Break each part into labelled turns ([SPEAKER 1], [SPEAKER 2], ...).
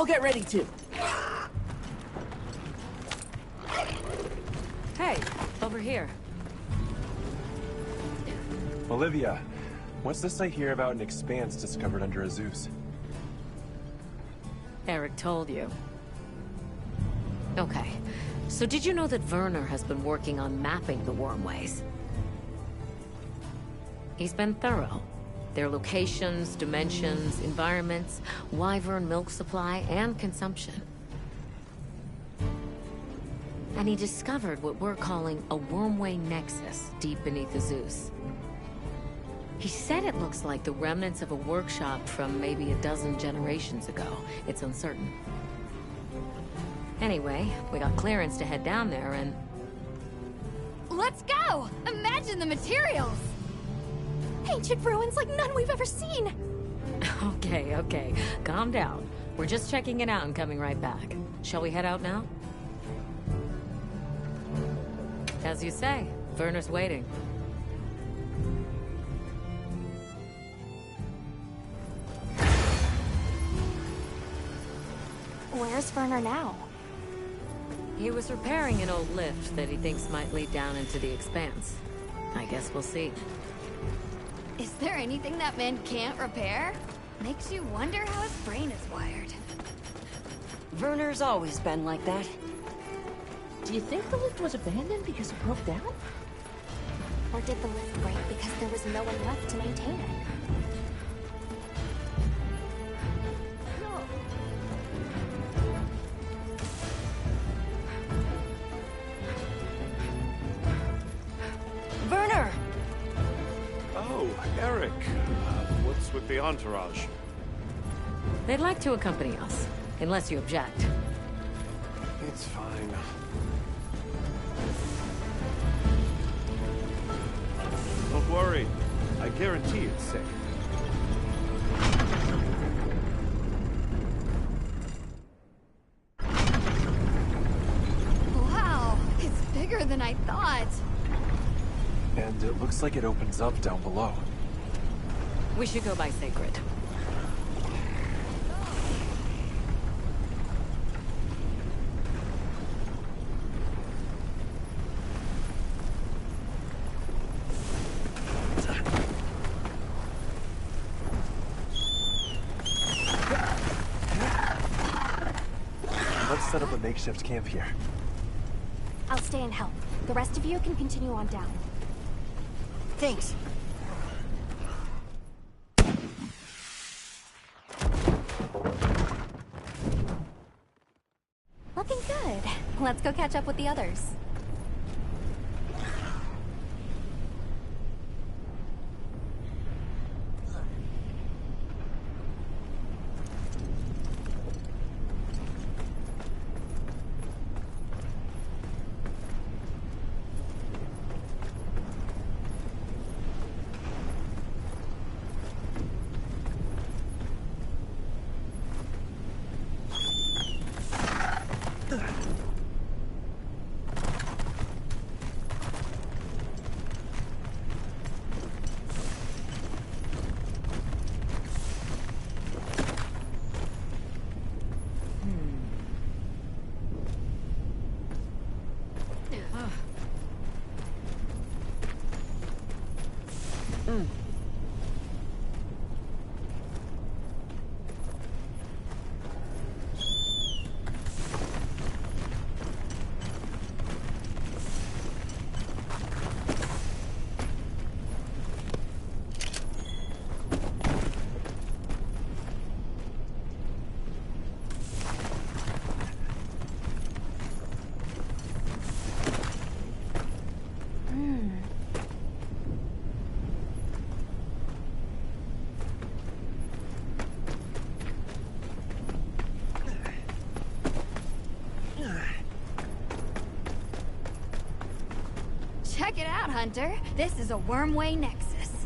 [SPEAKER 1] I'll get ready too.
[SPEAKER 2] Hey, over here.
[SPEAKER 3] Olivia, what's this I hear about an expanse discovered under Azus?
[SPEAKER 2] Eric told you. Okay, so did you know that Werner has been working on mapping the wormways? He's been thorough. Their locations, dimensions, environments, wyvern milk supply, and consumption. And he discovered what we're calling a wormway nexus deep beneath Azus. He said it looks like the remnants of a workshop from maybe a dozen generations ago. It's uncertain. Anyway, we got clearance to head down there and...
[SPEAKER 4] Let's go! Imagine the materials! Ancient ruins like none we've ever seen!
[SPEAKER 2] Okay. Calm down. We're just checking it out and coming right back. Shall we head out now? As you say, Werner's waiting.
[SPEAKER 4] Where's Werner now?
[SPEAKER 2] He was repairing an old lift that he thinks might lead down into the expanse. I guess we'll see.
[SPEAKER 4] Is there anything that man can't repair? Makes you wonder how his brain is wired.
[SPEAKER 5] Werner's always been like that.
[SPEAKER 1] Do you think the lift was abandoned because it broke down?
[SPEAKER 4] Or did the lift break because there was no one left to maintain it?
[SPEAKER 5] Werner!
[SPEAKER 6] Oh, Eric. What's with the entourage?
[SPEAKER 2] They'd like to accompany us, unless you object.
[SPEAKER 6] It's fine. Don't worry. I guarantee it's safe.
[SPEAKER 4] Wow, it's bigger than I thought.
[SPEAKER 3] And it looks like it opens up down below.
[SPEAKER 2] We should go by Sacred.
[SPEAKER 3] Let's set up a makeshift camp here.
[SPEAKER 4] I'll stay and help. The rest of you can continue on down.
[SPEAKER 5] Thanks.
[SPEAKER 4] Looking good. Let's go catch up with the others. Check it out, Hunter. This is a wormway nexus.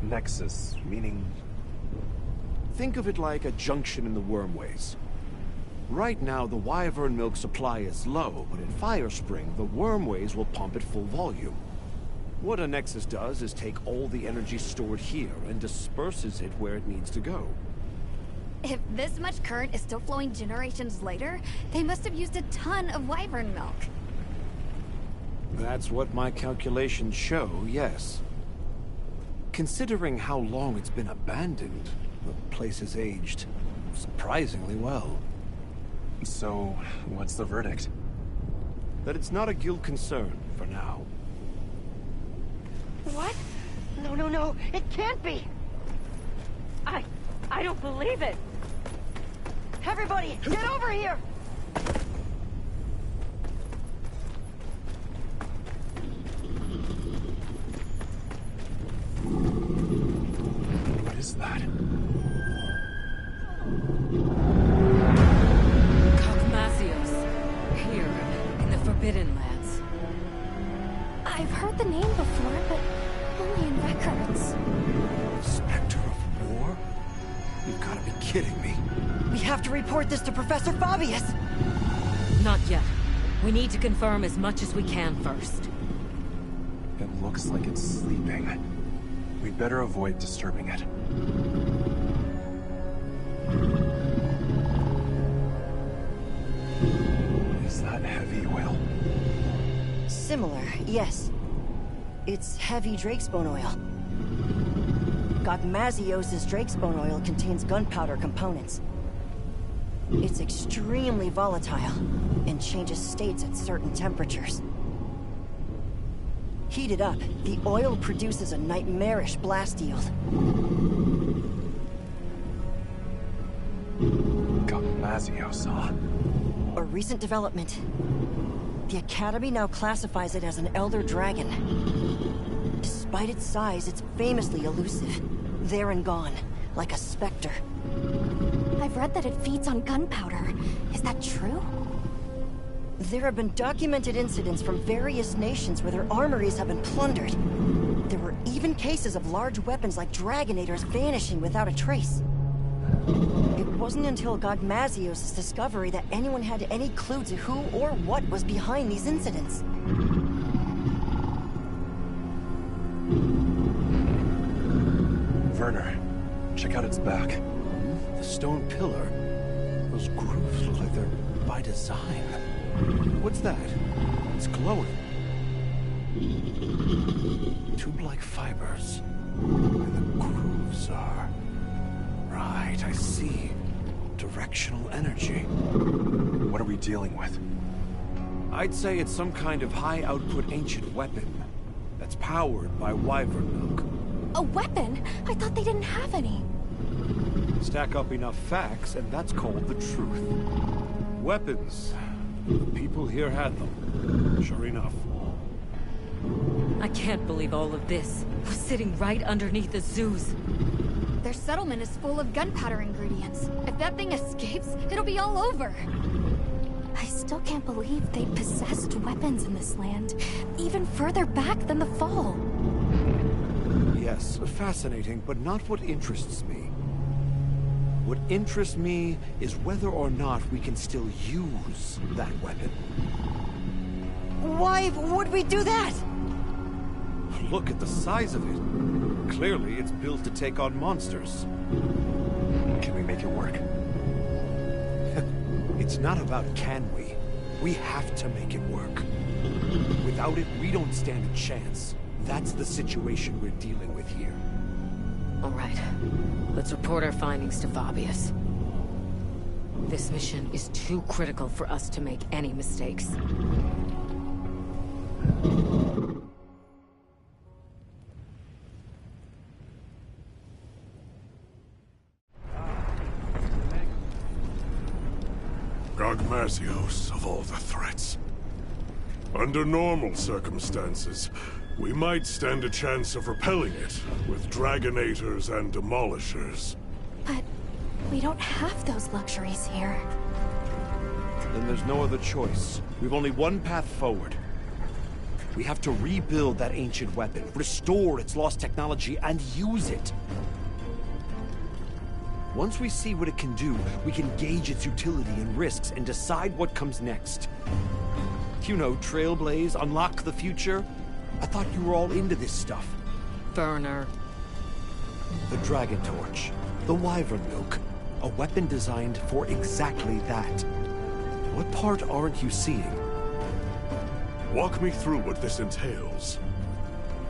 [SPEAKER 3] Nexus, meaning...
[SPEAKER 6] Think of it like a junction in the wormways. Right now, the wyvern milk supply is low, but in Firespring, the wormways will pump at full volume. What a nexus does is take all the energy stored here and disperses it where it needs to go.
[SPEAKER 4] If this much current is still flowing generations later, they must have used a ton of wyvern milk.
[SPEAKER 6] That's what my calculations show, yes. Considering how long it's been abandoned, the place has aged surprisingly well.
[SPEAKER 3] So, what's the verdict?
[SPEAKER 6] That it's not a guild concern for now.
[SPEAKER 7] What? No, no, no. It can't be. I don't believe it. Everybody, get over here!
[SPEAKER 3] What is that?
[SPEAKER 2] Cogmasios. Here, in the Forbidden Lands.
[SPEAKER 4] I've heard the name before, but only in records.
[SPEAKER 6] Spectre of War? You've got to be kidding me.
[SPEAKER 7] We have to report this to Professor Fabius!
[SPEAKER 2] Not yet. We need to confirm as much as we can first.
[SPEAKER 3] It looks like it's sleeping. We'd better avoid disturbing it. Is that heavy oil?
[SPEAKER 7] Similar, yes. It's heavy drakesbone oil. Gogmasios' drakesbone oil contains gunpowder components. It's extremely volatile, and changes states at certain temperatures. Heated up, the oil produces a nightmarish blast yield.
[SPEAKER 3] Gogmasios, huh?
[SPEAKER 7] A recent development. The Academy now classifies it as an Elder Dragon. Despite its size, it's famously elusive. There and gone, like a specter.
[SPEAKER 4] I've read that it feeds on gunpowder. Is that true?
[SPEAKER 7] There have been documented incidents from various nations where their armories have been plundered. There were even cases of large weapons like Dragonators vanishing without a trace. It wasn't until Gogmasios' discovery that anyone had any clue to who or what was behind these incidents.
[SPEAKER 3] Werner, check out its back.
[SPEAKER 6] The stone pillar? Those grooves look like they're by design. What's that? It's glowing. Tube-like fibers. And the grooves are... Right, I see. Directional energy.
[SPEAKER 3] What are we dealing with?
[SPEAKER 6] I'd say it's some kind of high-output ancient weapon that's powered by wyvern milk.
[SPEAKER 4] A weapon? I thought they didn't have any.
[SPEAKER 6] Stack up enough facts, and that's called the truth. Weapons. The people here had them. Sure enough.
[SPEAKER 2] I can't believe all of this. We're sitting right underneath the Zeus.
[SPEAKER 4] Their settlement is full of gunpowder ingredients. If that thing escapes, it'll be all over. I still can't believe they possessed weapons in this land, even further back than the Fall.
[SPEAKER 6] Yes, fascinating, but not what interests me. What interests me is whether or not we can still use that weapon.
[SPEAKER 7] Why would we do that?
[SPEAKER 6] Look at the size of it. Clearly, it's built to take on monsters.
[SPEAKER 3] Can we make it work?
[SPEAKER 6] It's not about can we. We have to make it work. Without it, we don't stand a chance. That's the situation we're dealing with here.
[SPEAKER 2] All right. Let's report our findings to Fabius. This mission is too critical for us to make any mistakes.
[SPEAKER 8] Gogmasios, of all the threats. Under normal circumstances, we might stand a chance of repelling it with Dragonators and Demolishers.
[SPEAKER 4] But we don't have those luxuries here.
[SPEAKER 6] Then there's no other choice. We've only one path forward. We have to rebuild that ancient weapon, restore its lost technology, and use it. Once we see what it can do, we can gauge its utility and risks and decide what comes next. You know, trailblaze, unlock the future. I thought you were all into this stuff.
[SPEAKER 2] Werner.
[SPEAKER 6] The Dragon Torch, the Wyvern Milk. A weapon designed for exactly that. What part aren't you seeing?
[SPEAKER 8] Walk me through what this entails.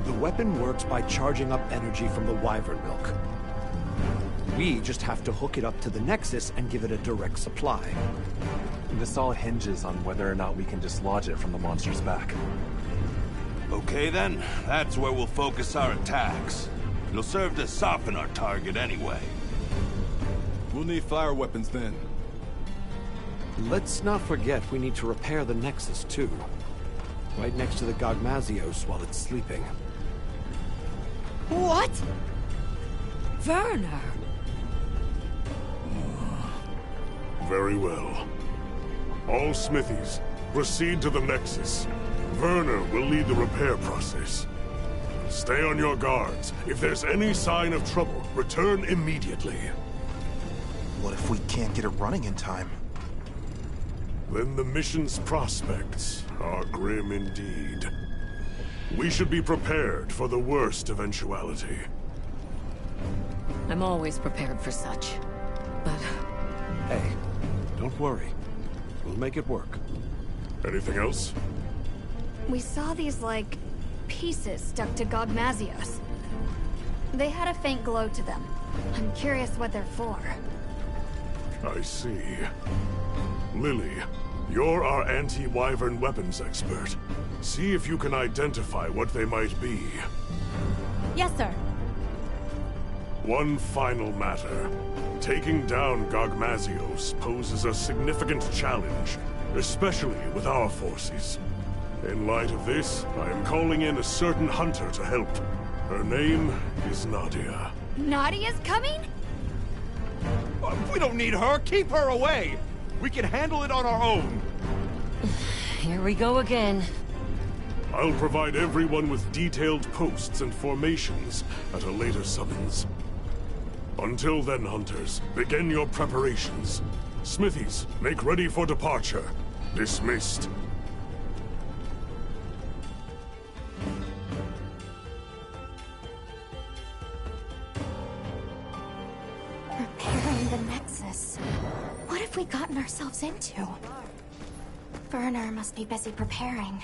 [SPEAKER 6] The weapon works by charging up energy from the Wyvern milk. We just have to hook it up to the Nexus and give it a direct supply.
[SPEAKER 3] This all hinges on whether or not we can dislodge it from the monster's back.
[SPEAKER 9] Okay then, that's where we'll focus our attacks. It'll serve to soften our target anyway.
[SPEAKER 10] We'll need fire weapons then.
[SPEAKER 6] Let's not forget we need to repair the Nexus too. Right next to the Gogmazios while it's sleeping.
[SPEAKER 4] What?
[SPEAKER 2] Werner!
[SPEAKER 8] Very well. All smithies, proceed to the Nexus. Werner will lead the repair process. Stay on your guards. If there's any sign of trouble, return immediately.
[SPEAKER 11] What if we can't get it running in time?
[SPEAKER 8] Then the mission's prospects are grim indeed. We should be prepared for the worst eventuality.
[SPEAKER 2] I'm always prepared for such. But
[SPEAKER 6] Hey, don't worry. We'll make it work.
[SPEAKER 8] Anything else?
[SPEAKER 4] We saw these, like, pieces stuck to Gogmazios. They had a faint glow to them. I'm curious what they're for.
[SPEAKER 8] I see. Lily, you're our anti-Wyvern weapons expert. See if you can identify what they might be.
[SPEAKER 1] Yes, sir.
[SPEAKER 8] One final matter. Taking down Gogmazios poses a significant challenge, especially with our forces. In light of this, I am calling in a certain hunter to help. Her name is Nadia.
[SPEAKER 4] Nadia's coming?
[SPEAKER 6] We don't need her! Keep her away! We can handle it on our own!
[SPEAKER 5] Here we go again.
[SPEAKER 8] I'll provide everyone with detailed posts and formations at a later summons. Until then, hunters, begin your preparations. Smithies, make ready for departure. Dismissed.
[SPEAKER 4] Repairing the Nexus. What have we gotten ourselves into? Werner must be busy preparing.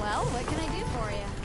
[SPEAKER 4] Well, what can I do for you?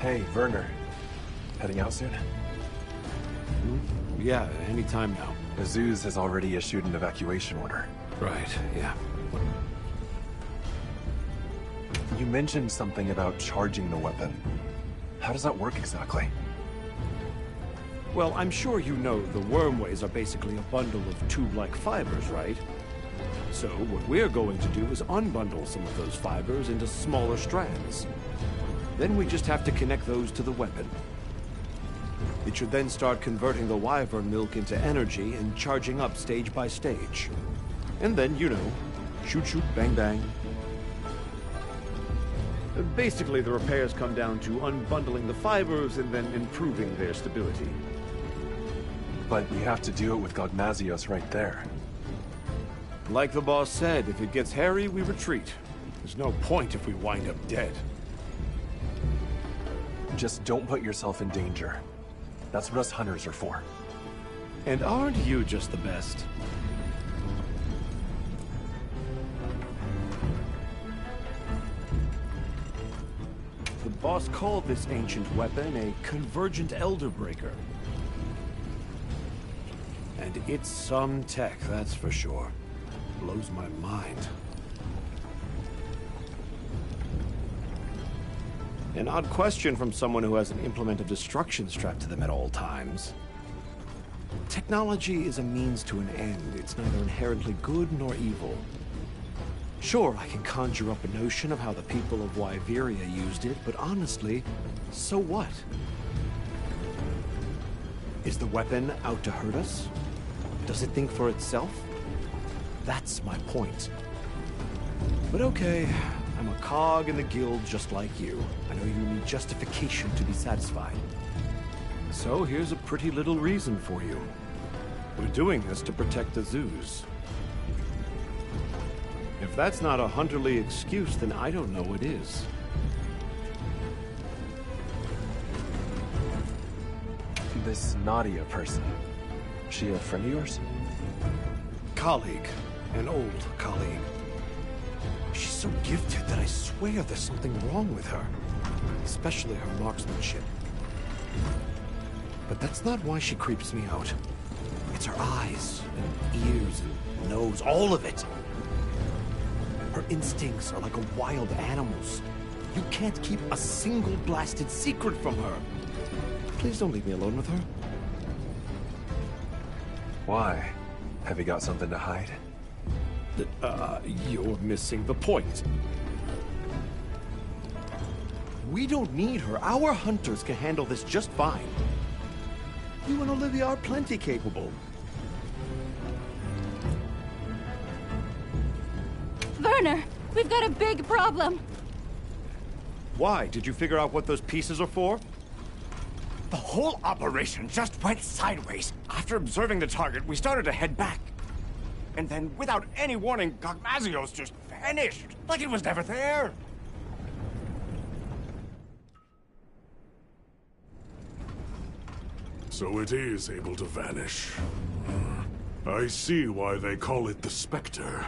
[SPEAKER 3] Hey, Werner. Heading out soon?
[SPEAKER 6] Yeah, anytime now.
[SPEAKER 3] Azuz has already issued an evacuation order.
[SPEAKER 6] Right, yeah.
[SPEAKER 3] You mentioned something about charging the weapon. How does that work exactly?
[SPEAKER 6] Well, I'm sure you know the wormways are basically a bundle of tube-like fibers, right? So what we're going to do is unbundle some of those fibers into smaller strands. Then we just have to connect those to the weapon. It should then start converting the wyvern milk into energy and charging up stage by stage. And then, you know, shoot, shoot, bang, bang. Basically, the repairs come down to unbundling the fibers and then improving their stability.
[SPEAKER 3] But we have to do it with Gogmazios right there.
[SPEAKER 6] Like the boss said, if it gets hairy, we retreat. There's no point if we wind up dead.
[SPEAKER 3] Just don't put yourself in danger. That's what us hunters are for.
[SPEAKER 6] And aren't you just the best? The boss called this ancient weapon a Convergent Elder Breaker. And it's some tech, that's for sure. Blows my mind. An odd question from someone who has an implement of destruction strapped to them at all times. Technology is a means to an end. It's neither inherently good nor evil. Sure, I can conjure up a notion of how the people of Wyveria used it, but honestly, so what? Is the weapon out to hurt us? Does it think for itself? That's my point. But okay, I'm a cog in the guild just like you. I know you need justification to be satisfied. So here's a pretty little reason for you. We're doing this to protect the zoos. If that's not a Hunterly excuse, then I don't know what is.
[SPEAKER 3] This Nadia person, she a friend of yours?
[SPEAKER 6] Colleague. An old colleague. She's so gifted that I swear there's something wrong with her. Especially her marksmanship. But that's not why she creeps me out. It's her eyes, and ears, and nose, all of it. Her instincts are like a wild animal's. You can't keep a single blasted secret from her. Please don't leave me alone with her.
[SPEAKER 3] Why? Have you got something to hide?
[SPEAKER 6] You're missing the point. We don't need her. Our hunters can handle this just fine. You and Olivia are plenty capable.
[SPEAKER 4] Werner, we've got a big problem.
[SPEAKER 6] Why? Did you figure out what those pieces are for?
[SPEAKER 12] The whole operation just went sideways. After observing the target, we started to head back. And then, without any warning, Gogmazios just vanished, like it was never there.
[SPEAKER 8] So it is able to vanish. I see why they call it the Spectre.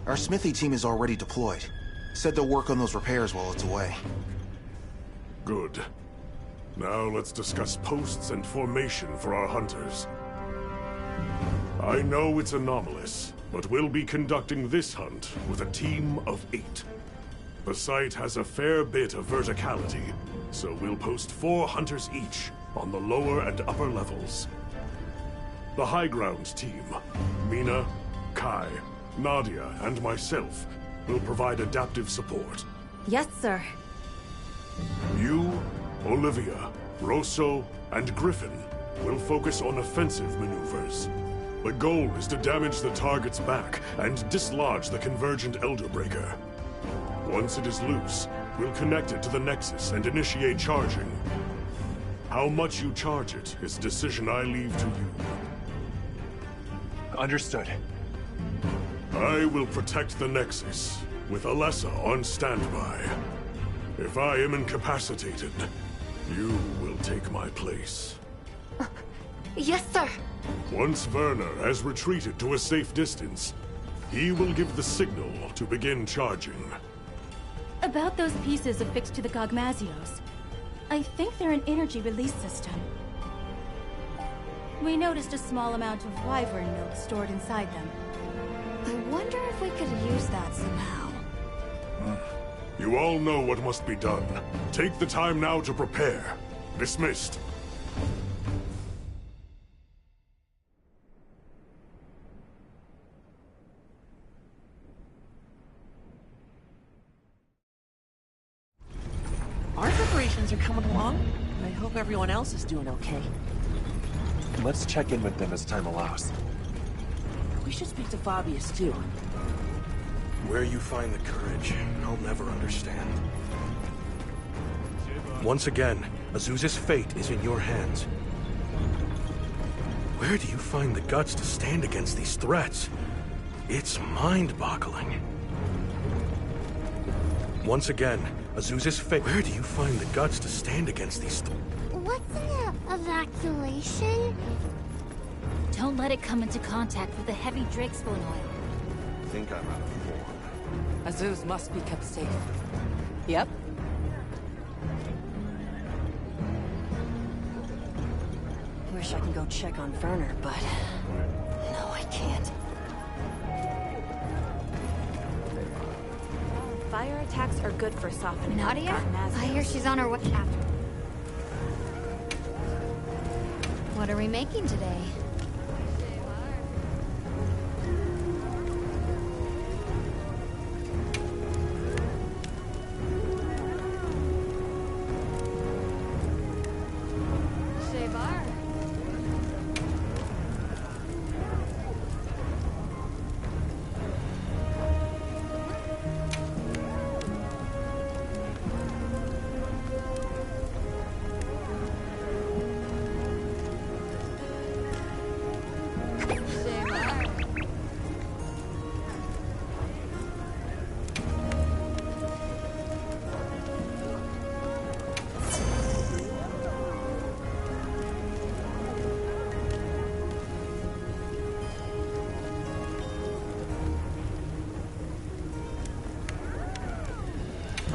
[SPEAKER 11] Our smithy team is already deployed. Said they'll work on those repairs while it's away.
[SPEAKER 8] Good. Now let's discuss posts and formation for our hunters. I know it's anomalous, but we'll be conducting this hunt with a team of 8. The site has a fair bit of verticality, so we'll post 4 hunters each on the lower and upper levels. The high ground team, Mina, Kai, Nadia, and myself, will provide adaptive support.
[SPEAKER 4] Yes, sir.
[SPEAKER 8] You, Olivia, Rosso, and Griffin will focus on offensive maneuvers. The goal is to damage the target's back and dislodge the Convergent Elderbreaker. Once it is loose, we'll connect it to the Nexus and initiate charging. How much you charge it is a decision I leave to you.
[SPEAKER 3] Understood.
[SPEAKER 8] I will protect the Nexus, with Alessa on standby. If I am incapacitated, you will take my place.
[SPEAKER 4] Yes, sir.
[SPEAKER 8] Once Werner has retreated to a safe distance, he will give the signal to begin charging.
[SPEAKER 13] About those pieces affixed to the Gogmazios. I think they're an energy release system. We noticed a small amount of wyvern milk stored inside them.
[SPEAKER 4] I wonder if we could use that somehow.
[SPEAKER 8] You all know what must be done. Take the time now to prepare. Dismissed.
[SPEAKER 1] Our preparations are coming along. I hope everyone else is doing okay.
[SPEAKER 3] Let's check in with them as time allows.
[SPEAKER 1] We should speak to Fabius, too.
[SPEAKER 14] Where you find the courage, I'll never understand. Once again, Azuz's fate is in your hands. Where do you find the guts to stand against these threats? It's mind-boggling. Once again, Azuz's fate. Where do you find the guts to stand against these
[SPEAKER 15] What's an evacuation?
[SPEAKER 13] Don't let it come into contact with the heavy Drakespoon oil.
[SPEAKER 9] I think I'm out of form.
[SPEAKER 5] Azuz must be kept safe.
[SPEAKER 1] Yep.
[SPEAKER 7] Wish I could go check on Werner, but... no, I can't.
[SPEAKER 16] Fire attacks are good for softening.
[SPEAKER 4] Nadia? I hear she's on her way after. What are we making today?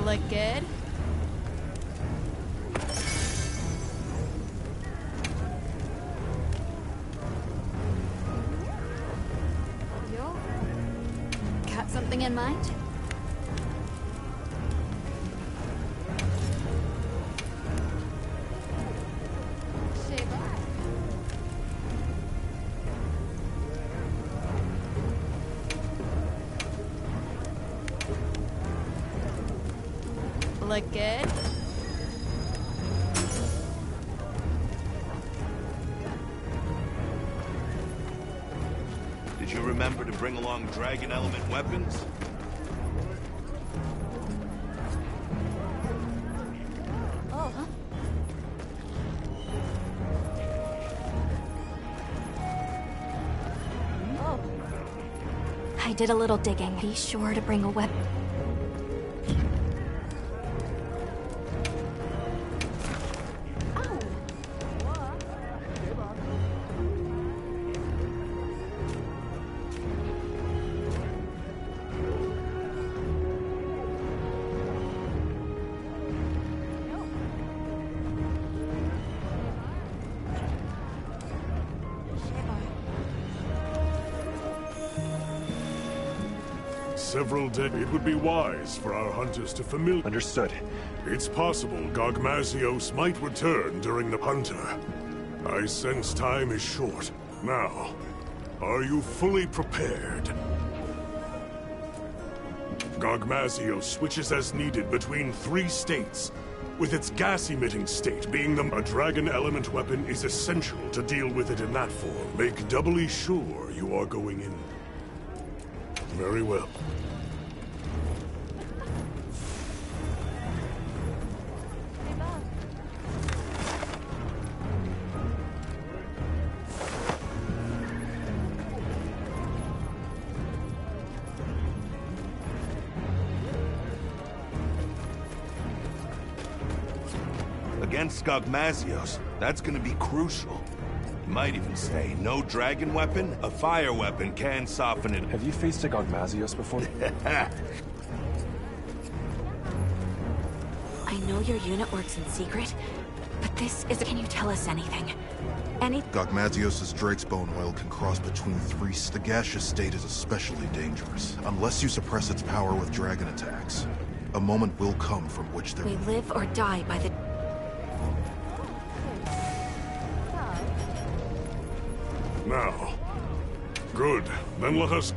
[SPEAKER 13] Look good?
[SPEAKER 4] Yo. Got something in mind?
[SPEAKER 13] Look good?
[SPEAKER 9] Did you remember to bring along dragon element weapons?
[SPEAKER 4] Oh, huh? Oh. I did a little digging. Be sure to bring a weapon.
[SPEAKER 8] Several days. It would be wise for our hunters to familiar.
[SPEAKER 3] Understood.
[SPEAKER 8] It's possible Gogmazios might return during the hunter. I sense time is short. Now, are you fully prepared? Gogmazios switches as needed between 3 states, with its gas-emitting state being a dragon element weapon is essential to deal with it in that form. Make doubly sure you are going in. Very well.
[SPEAKER 9] Against Gogmazios, that's gonna be crucial. You might even say, no dragon weapon, a fire weapon can soften it.
[SPEAKER 3] Have you faced a Gogmazios before?
[SPEAKER 16] I know your unit works in secret, but this is... Can you tell us anything?
[SPEAKER 11] Gogmazios' Drake's bone oil can cross between 3. The gaseous state is especially dangerous, unless you suppress its power with dragon attacks. A moment will come from which there...
[SPEAKER 16] We live or die by the...
[SPEAKER 8] Now. Good. Then let us...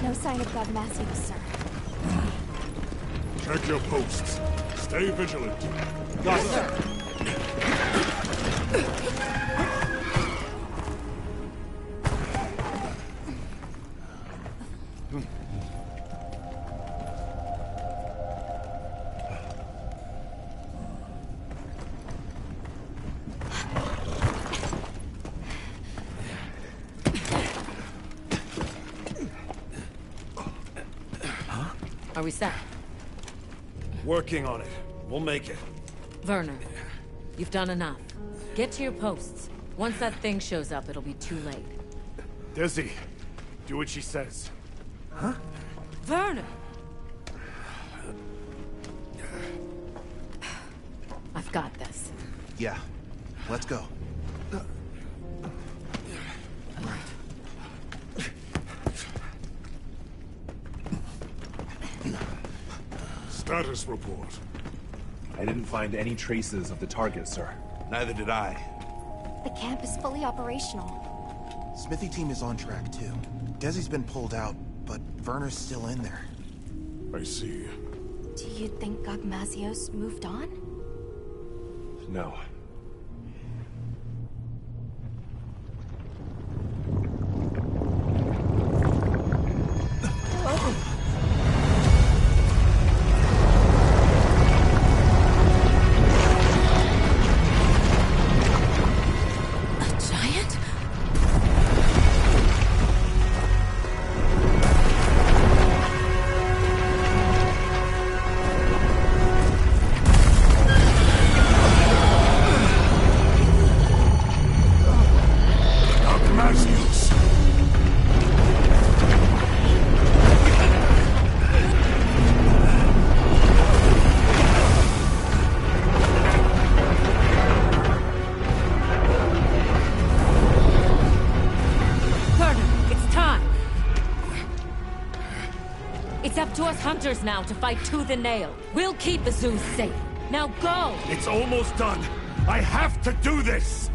[SPEAKER 4] No sign of Gogmazios, sir.
[SPEAKER 8] Check your posts. Stay vigilant.
[SPEAKER 6] Yes, sir.
[SPEAKER 2] Are we set?
[SPEAKER 6] Working on it. We'll make it.
[SPEAKER 2] Werner, you've done enough. Get to your posts. Once that thing shows up, it'll be too late.
[SPEAKER 6] Dizzy, do what she says.
[SPEAKER 2] Huh? Werner! I've got this.
[SPEAKER 11] Yeah. Let's go.
[SPEAKER 8] Status report.
[SPEAKER 3] I didn't find any traces of the target, sir.
[SPEAKER 9] Neither did I.
[SPEAKER 4] The camp is fully operational.
[SPEAKER 11] Smithy team is on track, too. Desi's been pulled out, but Werner's still in there.
[SPEAKER 8] I see.
[SPEAKER 4] Do you think Gogmazios moved on?
[SPEAKER 3] No.
[SPEAKER 2] us hunters now to fight tooth and nail. We'll keep Azuz safe. Now go!
[SPEAKER 8] It's almost done. I have to do this!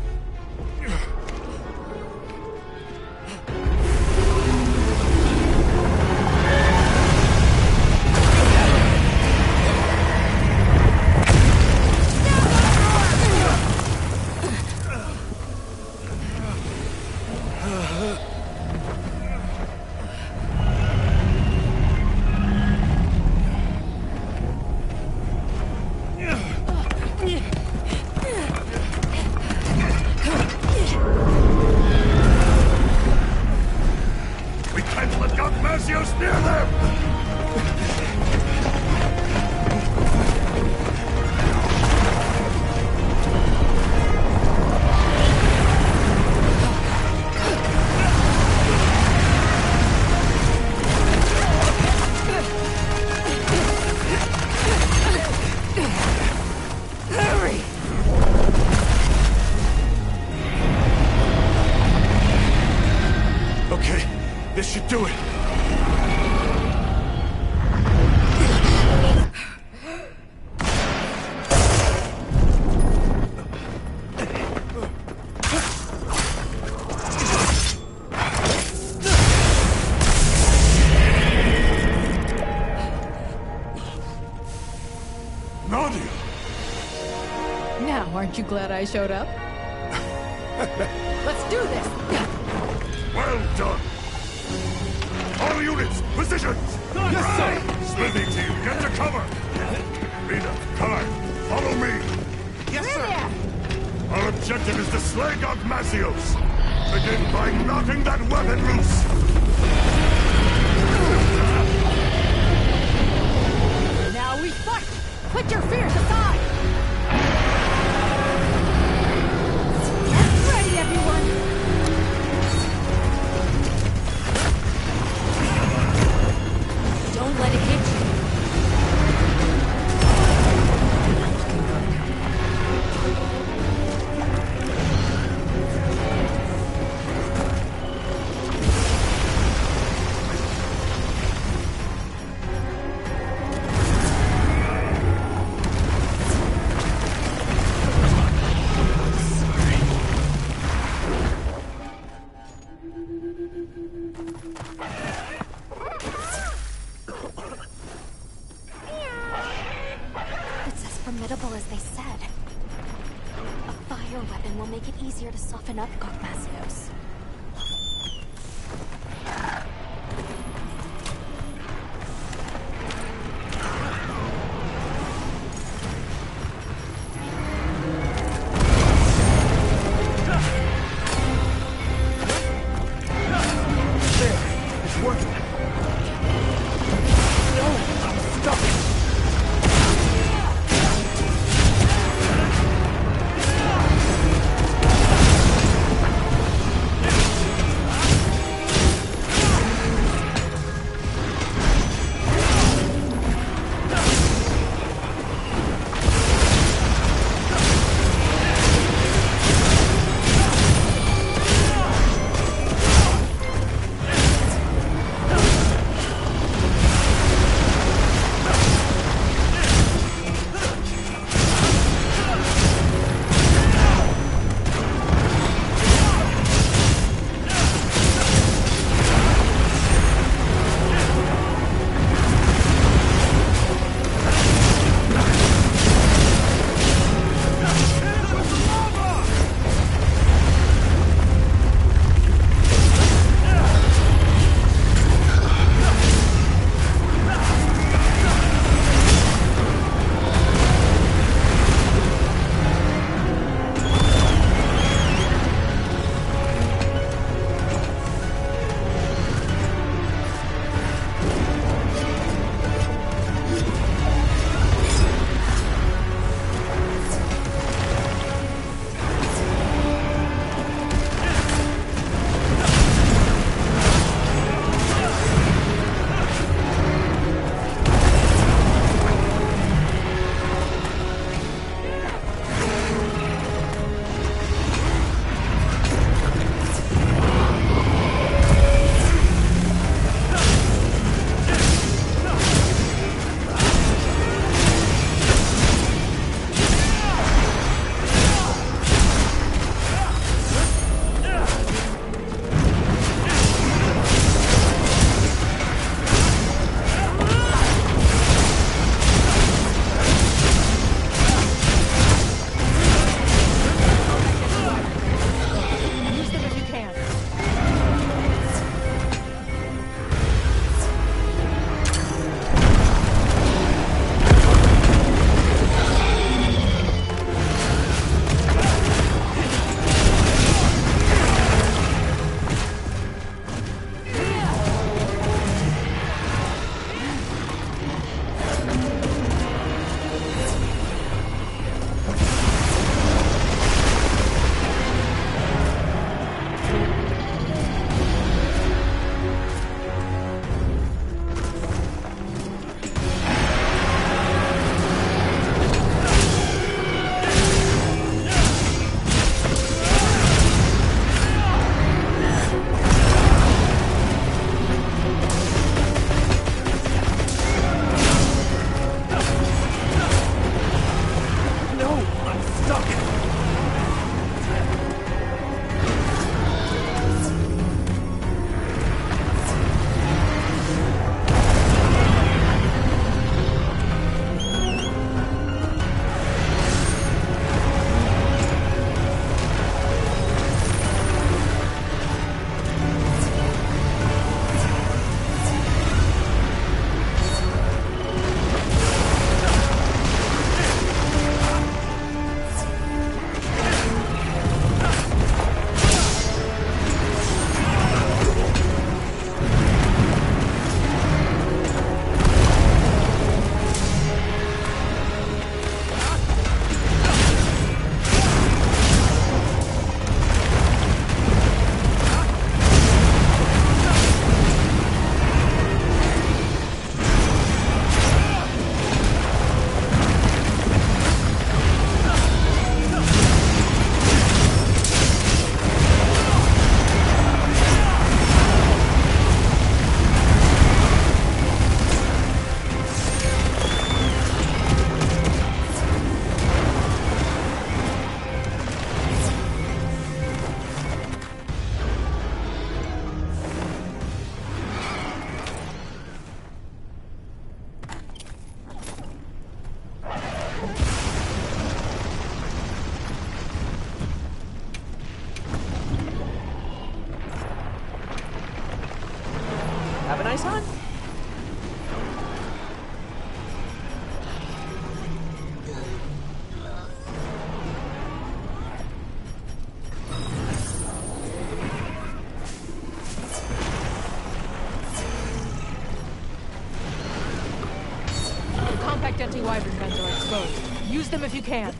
[SPEAKER 1] Aren't you glad I showed up? Let's do this!
[SPEAKER 8] Well done! All units, positions!
[SPEAKER 14] Yes, sir!
[SPEAKER 8] Smithy team, get to cover! Rita, Kai, follow me!
[SPEAKER 12] Yes, sir!
[SPEAKER 8] Our objective is to slay Gogmazios! Begin by knocking that weapon loose!
[SPEAKER 1] Now we fight! Put your fears aside! Everyone!
[SPEAKER 2] Don't let it hit you.
[SPEAKER 4] As they said. A fire weapon will make it easier to soften up Gogmazios.
[SPEAKER 12] There, it's working. No, I'm stuck.
[SPEAKER 1] Wyvern guns are exposed. Use them if you can.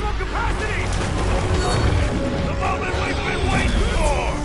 [SPEAKER 9] Maximum capacity! The moment we've been waiting for!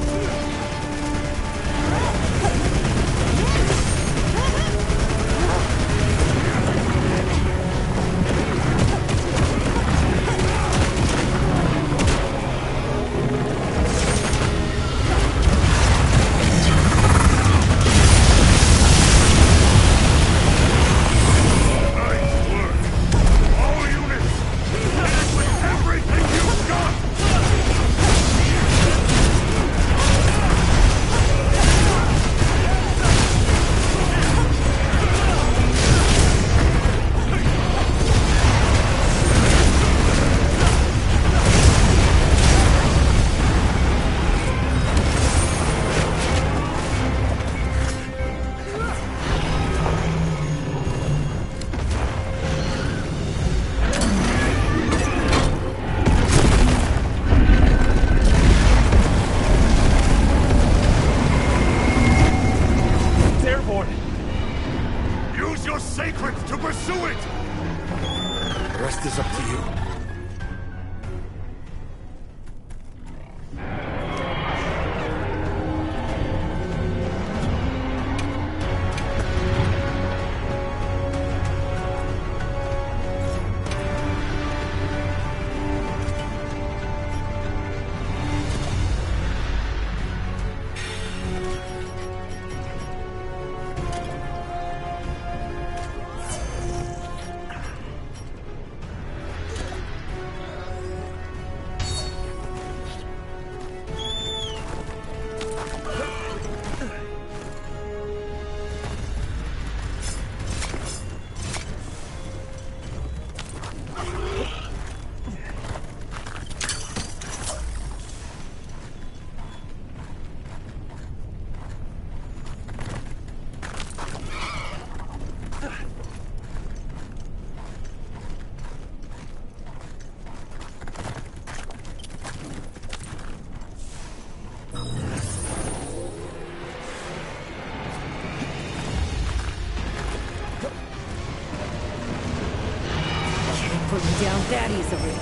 [SPEAKER 2] Down that easily.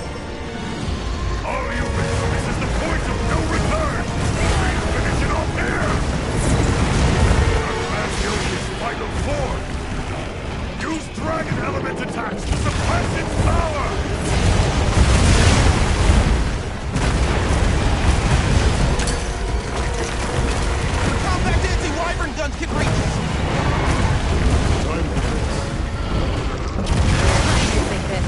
[SPEAKER 9] All humans, this is the point of no return! Finish it off here! Armasio's final form! Use dragon element attacks to suppress its power!
[SPEAKER 17] The compact anti-wyvern guns can reach us!
[SPEAKER 2] I think that...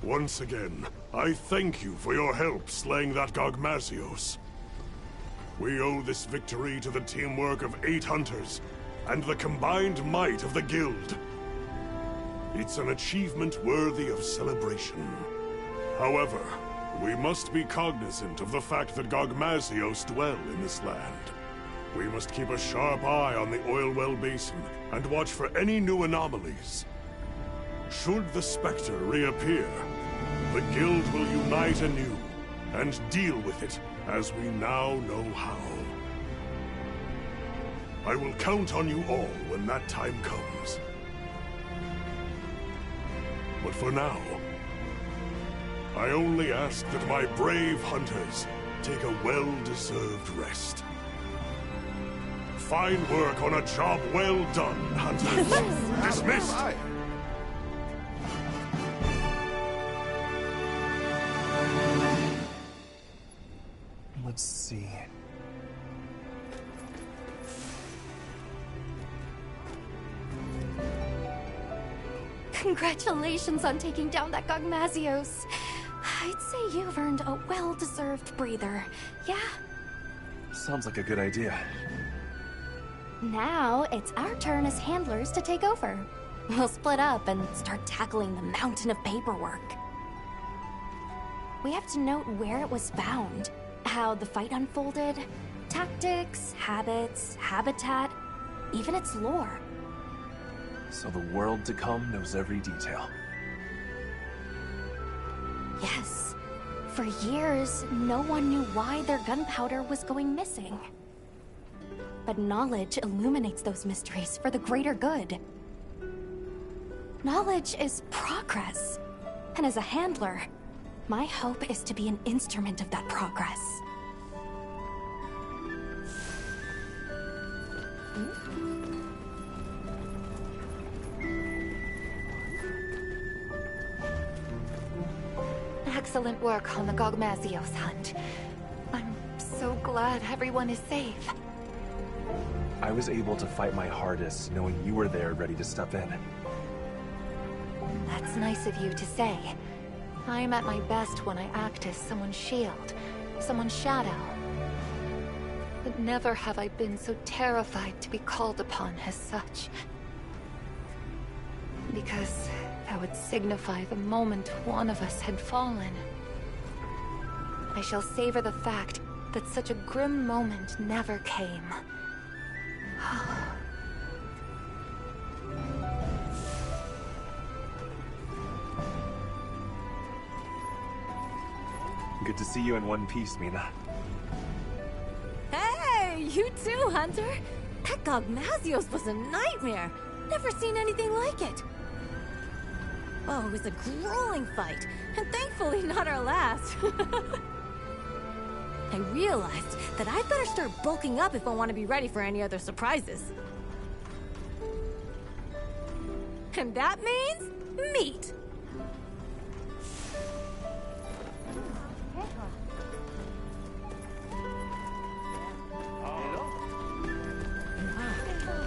[SPEAKER 8] Once again, I thank you for your help slaying that Gogmazios. We owe this victory to the teamwork of 8 hunters, and the combined might of the Guild. It's an achievement worthy of celebration. However, we must be cognizant of the fact that Gogmazios dwell in this land. We must keep a sharp eye on the Oilwell Basin, and watch for any new anomalies. Should the Spectre reappear, the Guild will unite anew, and deal with it as we now know how. I will count on you all when that time comes. But for now, I only ask that my brave hunters take a well-deserved rest. Fine work on a job well done, hunters. Dismissed!
[SPEAKER 3] Let's see.
[SPEAKER 4] Congratulations on taking down that Gogmazios. I'd say you've earned a well-deserved breather, yeah?
[SPEAKER 3] Sounds like a good idea.
[SPEAKER 4] Now, it's our turn as handlers to take over. We'll split up and start tackling the mountain of paperwork. We have to note where it was found, how the fight unfolded, tactics, habits, habitat, even its lore.
[SPEAKER 3] So the world to come knows every detail.
[SPEAKER 4] Yes. For years, no one knew why their gunpowder was going missing. But knowledge illuminates those mysteries for the greater good. Knowledge is progress. And as a handler, my hope is to be an instrument of that progress.
[SPEAKER 18] Excellent work on the Gogmazios hunt. I'm so glad everyone is safe.
[SPEAKER 3] I was able to fight my hardest knowing you were there ready to step in.
[SPEAKER 18] That's nice of you to say. I'm at my best when I act as someone's shield, someone's shadow. But never have I been so terrified to be called upon as such. Because that would signify the moment one of us had fallen. I shall savor the fact that such a grim moment never came.
[SPEAKER 3] Good to see you in one piece, Mina.
[SPEAKER 19] Hey, you too, Hunter. That Gogmazios was a nightmare. Never seen anything like it. Oh, it was a grueling fight, and thankfully not our last. I realized that I'd better start bulking up if I want to be ready for any other surprises. And that means meat.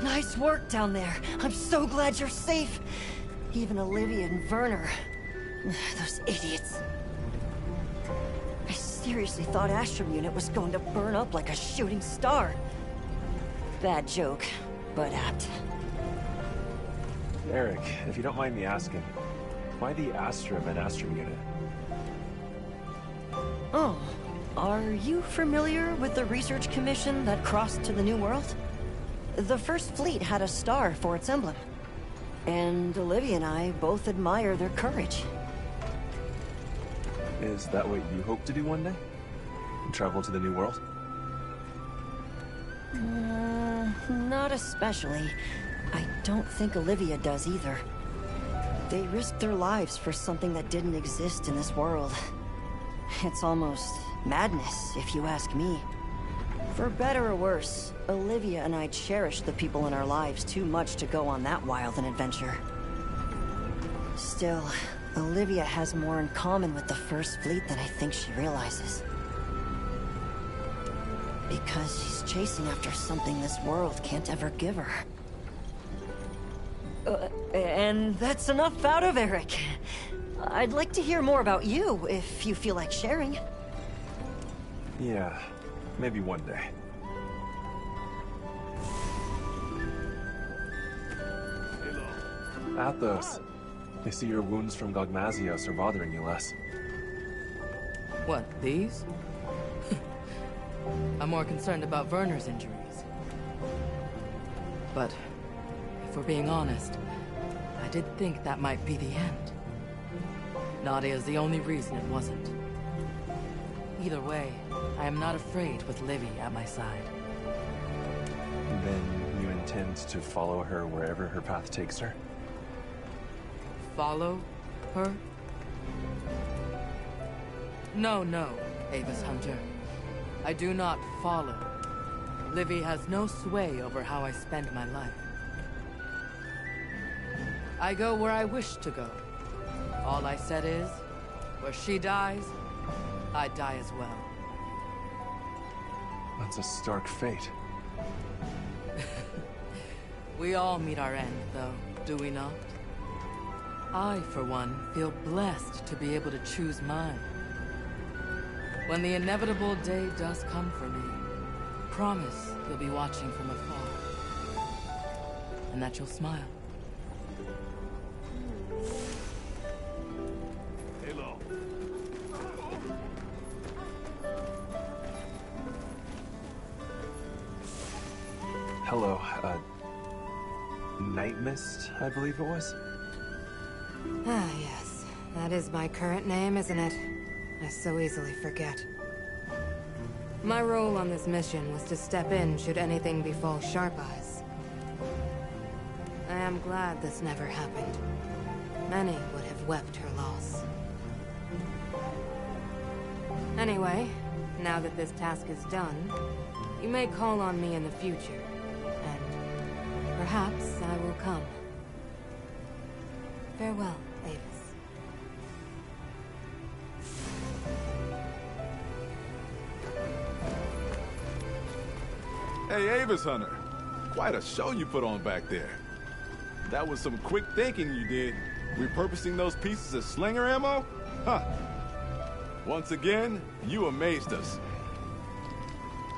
[SPEAKER 7] Nice work down there. I'm so glad you're safe. Even Olivia and Werner. Those idiots. I seriously thought Astrum Unit was going to burn up like a shooting star. Bad joke, but apt.
[SPEAKER 3] Eric, if you don't mind me asking, why the Astrum and Astrum Unit?
[SPEAKER 7] Oh, are you familiar with the research commission that crossed to the New World? The First Fleet had a star for its emblem. And Olivia and I both admire their courage.
[SPEAKER 3] Is that what you hope to do one day? Travel to the New World?
[SPEAKER 7] Not especially. I don't think Olivia does either. They risked their lives for something that didn't exist in this world. It's almost madness, if you ask me. For better or worse, Olivia and I cherish the people in our lives too much to go on that wild an adventure. Still, Olivia has more in common with the First Fleet than I think she realizes. Because she's chasing after something this world can't ever give her. And that's enough out of Eric. I'd like to hear more about you, if you feel like sharing.
[SPEAKER 3] Yeah, maybe one day. Athos, I see your wounds from Gogmazios are bothering you less.
[SPEAKER 20] What, these? I'm more concerned about Werner's injuries. But, if we're being honest, I did think that might be the end. Nadia is the only reason it wasn't. Either way, I am not afraid with Livy at my side.
[SPEAKER 3] Then you intend to follow her wherever her path takes her?
[SPEAKER 20] Follow her? No, Avis Hunter. I do not follow. Livy has no sway over how I spend my life. I go where I wish to go. All I said is, where she dies, I die as well.
[SPEAKER 3] That's a stark fate.
[SPEAKER 20] We all meet our end, though, do we not? I, for one, feel blessed to be able to choose mine. When the inevitable day does come for me, promise you'll be watching from afar. And that you'll smile.
[SPEAKER 8] Hello.
[SPEAKER 3] Hello, Night Mist, I believe it was?
[SPEAKER 21] Ah, yes. That is my current name, isn't it? I so easily forget. My role on this mission was to step in should anything befall Sharp Eyes. I am glad this never happened. Many would have wept her loss. Anyway, now that this task is done, you may call on me in the future, and perhaps I will come. Farewell, Avis.
[SPEAKER 10] Hey, Avis Hunter. Quite a show you put on back there. That was some quick thinking you did. Repurposing those pieces as slinger ammo? Huh. Once again, you amazed us.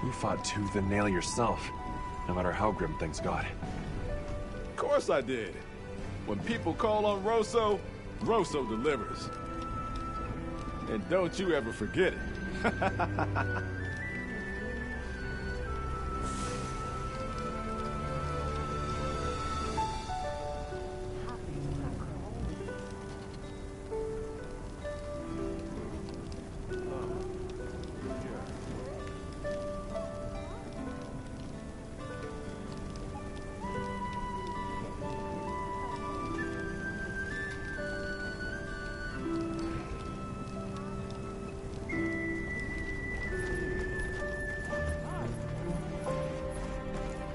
[SPEAKER 3] You fought tooth and nail yourself, no matter how grim things got.
[SPEAKER 10] Of course I did. When people call on Rosso, Rosso delivers. And don't you ever forget it.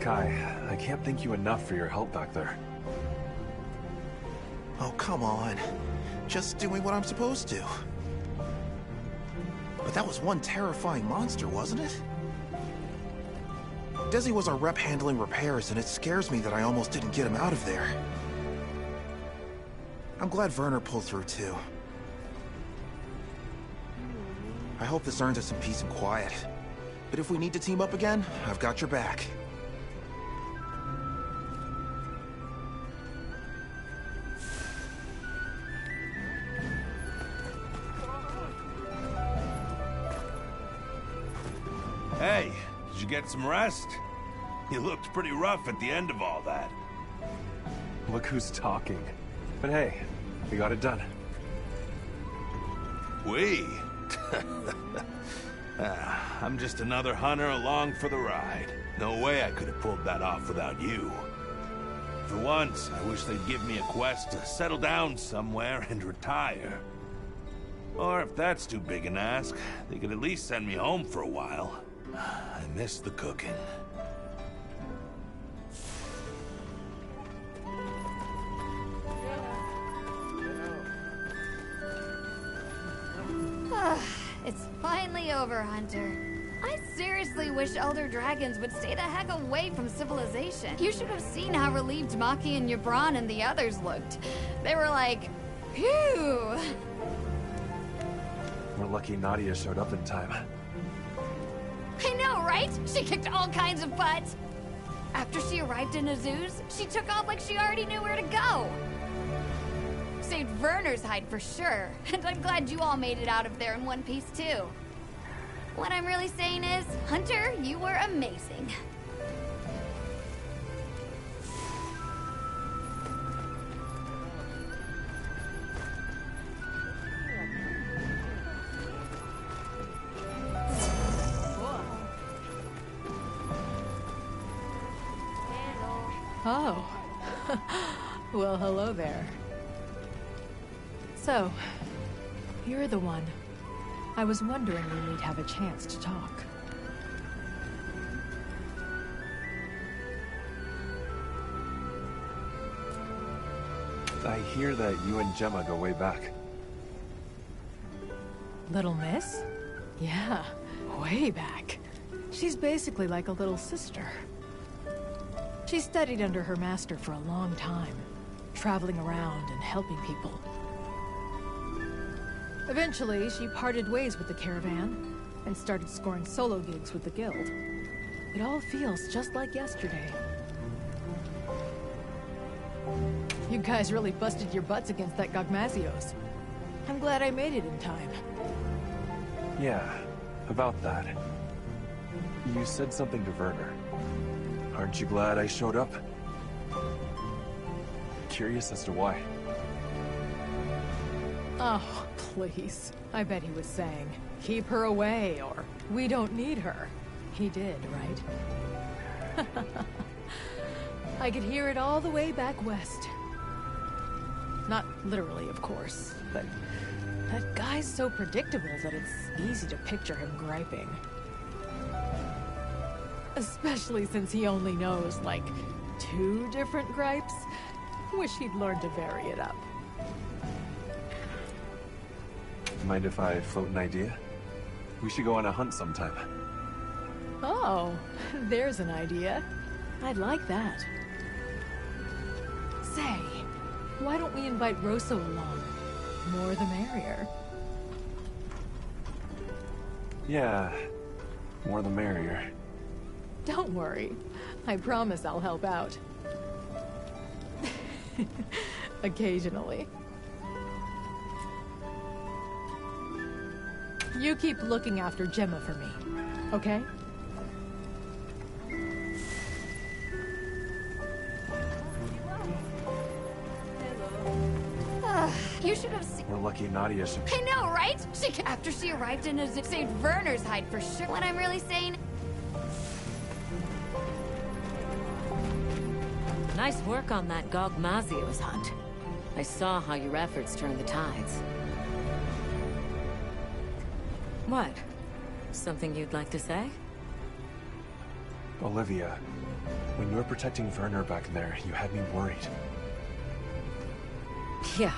[SPEAKER 3] Kai, I can't thank you enough for your help back there.
[SPEAKER 17] Oh, come on. Just doing what I'm supposed to. But that was one terrifying monster, wasn't it? Desi was our rep handling repairs, and it scares me that I almost didn't get him out of there. I'm glad Werner pulled through, too. I hope this earns us some peace and quiet. But if we need to team up again, I've got your back.
[SPEAKER 9] Hey, did you get some rest? You looked pretty rough at the end of all that.
[SPEAKER 3] Look who's talking. But hey, we got it done.
[SPEAKER 9] We? I'm just another hunter along for the ride. No way I could have pulled that off without you. For once, I wish they'd give me a quest to settle down somewhere and retire. Or if that's too big an ask, they could at least send me home for a while. I miss the cooking.
[SPEAKER 4] It's finally over, Hunter. I seriously wish Elder Dragons would stay the heck away from civilization. You should have seen how relieved Maki and Yabran and the others looked. They were like, Phew!
[SPEAKER 3] We're lucky Nadia showed up in time.
[SPEAKER 4] I know, right? She kicked all kinds of butt! After she arrived in Azuz, she took off like she already knew where to go! Saved Werner's hide for sure, and I'm glad you all made it out of there in one piece too. What I'm really saying is, Hunter, you were amazing.
[SPEAKER 15] Oh. Well, hello there. So, you're the one. I was wondering when we'd have a chance to talk.
[SPEAKER 3] I hear that you and Gemma go way back.
[SPEAKER 15] Little Miss? Yeah, way back. She's basically like a little sister. She studied under her master for a long time, traveling around and helping people. Eventually, she parted ways with the caravan and started scoring solo gigs with the guild. It all feels just like yesterday. You guys really busted your butts against that Gogmazios. I'm glad I made it in time.
[SPEAKER 3] Yeah, about that. You said something to Werner. Aren't you glad I showed up? Curious as to why.
[SPEAKER 15] Oh, please. I bet he was saying, keep her away, or we don't need her. He did, right? I could hear it all the way back west. Not literally, of course, but that guy's so predictable that it's easy to picture him griping. Especially since he only knows, like, 2 different gripes. Wish he'd learned to vary it up.
[SPEAKER 3] Mind if I float an idea? We should go on a hunt sometime.
[SPEAKER 15] Oh, there's an idea. I'd like that. Say, why don't we invite Rosso along? More the merrier.
[SPEAKER 3] Yeah, more the merrier.
[SPEAKER 15] Don't worry. I promise I'll help out. Occasionally. You keep looking after Gemma for me, okay?
[SPEAKER 4] You should have seen.
[SPEAKER 3] We're lucky Nadia should.
[SPEAKER 4] I know, right? After she arrived in Azuz, saved Werner's hide for sure. What I'm really saying.
[SPEAKER 2] Nice work on that Gogmazios hunt. I saw how your efforts turned the tides. What? Something you'd like to say?
[SPEAKER 3] Olivia, when you were protecting Werner back there, you had me worried.
[SPEAKER 2] Yeah,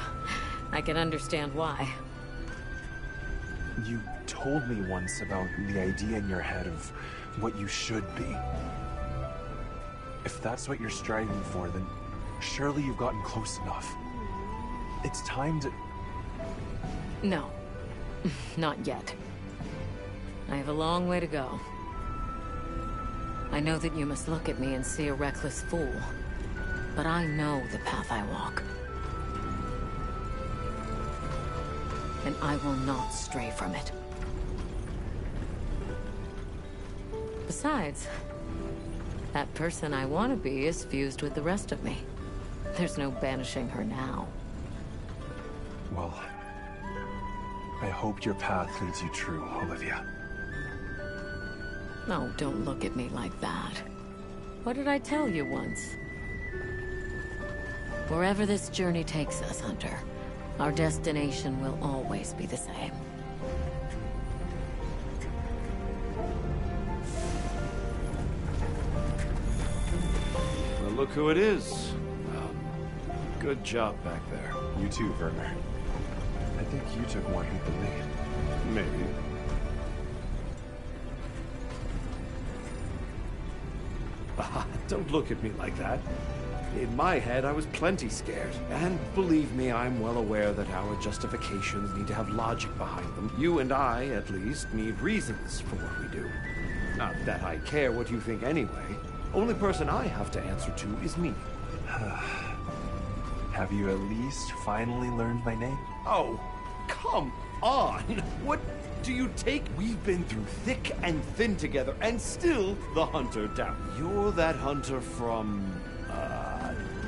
[SPEAKER 2] I can understand why.
[SPEAKER 3] You told me once about the idea in your head of what you should be. If that's what you're striving for, then surely you've gotten close enough. It's time to...
[SPEAKER 2] No. Not yet. I have a long way to go. I know that you must look at me and see a reckless fool, but I know the path I walk. And I will not stray from it. Besides, that person I want to be is fused with the rest of me. There's no banishing her now.
[SPEAKER 3] Well, I hope your path leads you true, Olivia.
[SPEAKER 2] No, don't look at me like that. What did I tell you once? Wherever this journey takes us, Hunter, our destination will always be the same.
[SPEAKER 6] Well, look who it is. Good job back there.
[SPEAKER 3] You too, Werner. I think you took more heat than me.
[SPEAKER 6] Maybe.
[SPEAKER 22] Don't look at me like that.
[SPEAKER 6] In my head, I was plenty scared. And believe me, I'm well aware that our justifications need to have logic behind them. You and I, at least, need reasons for what we do. Not that I care what you think anyway. Only person I have to answer to is me.
[SPEAKER 3] Have you at least finally learned my name?
[SPEAKER 6] Oh, come on! What do you take? We've been through thick and thin together, and still the hunter down. You're that hunter from,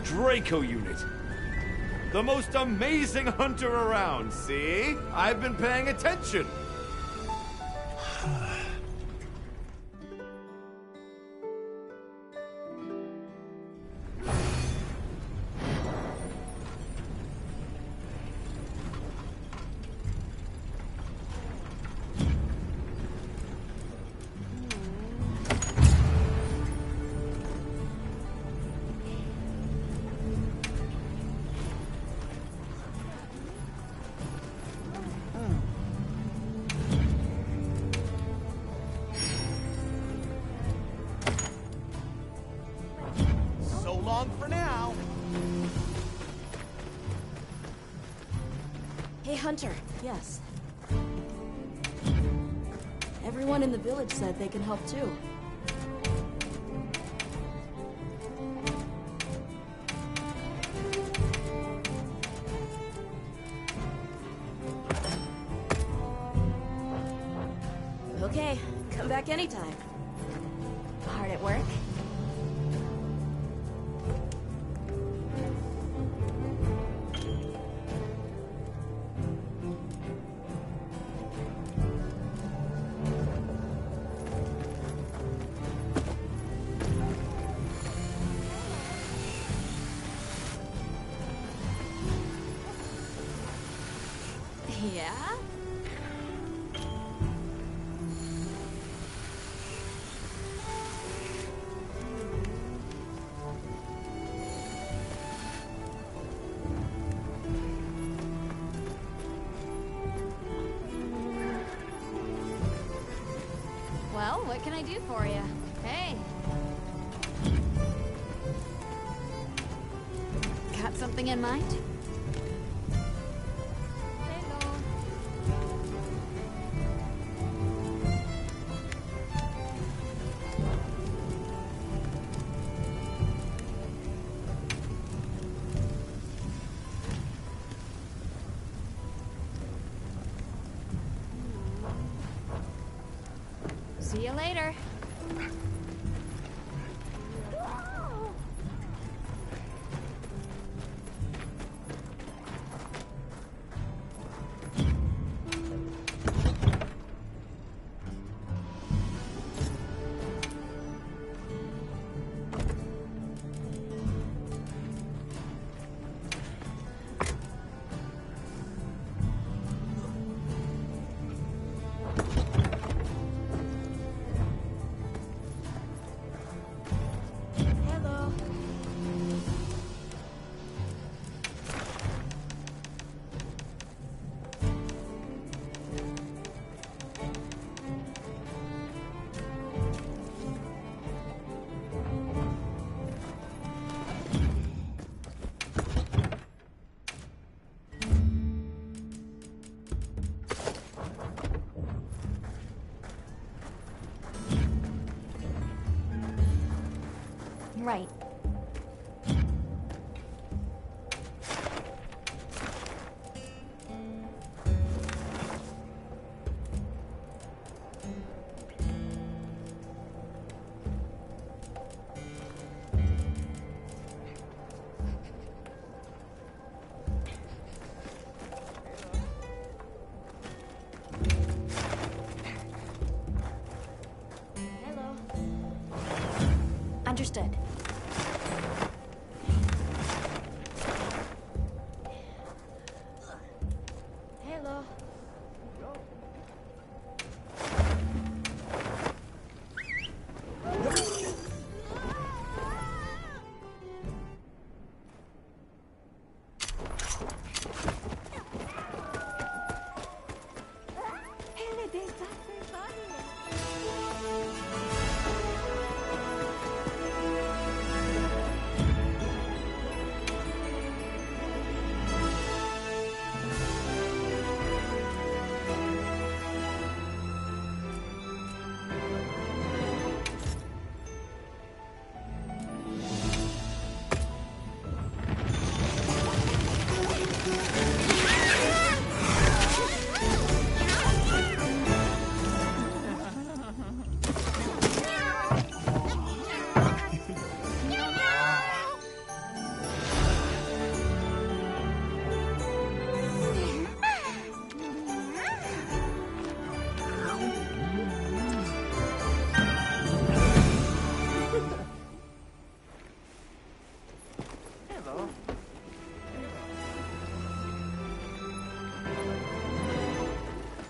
[SPEAKER 6] Draco Unit. The most amazing hunter around, see? I've been paying attention.
[SPEAKER 7] For now.
[SPEAKER 5] Hey, Hunter. Yes. Everyone in the village said they can help too. Okay, come back anytime.
[SPEAKER 19] Hard at work? Yeah?
[SPEAKER 4] Well, what can I do for you? Hey. Got something in mind? See you later.
[SPEAKER 19] Right.
[SPEAKER 5] Understood.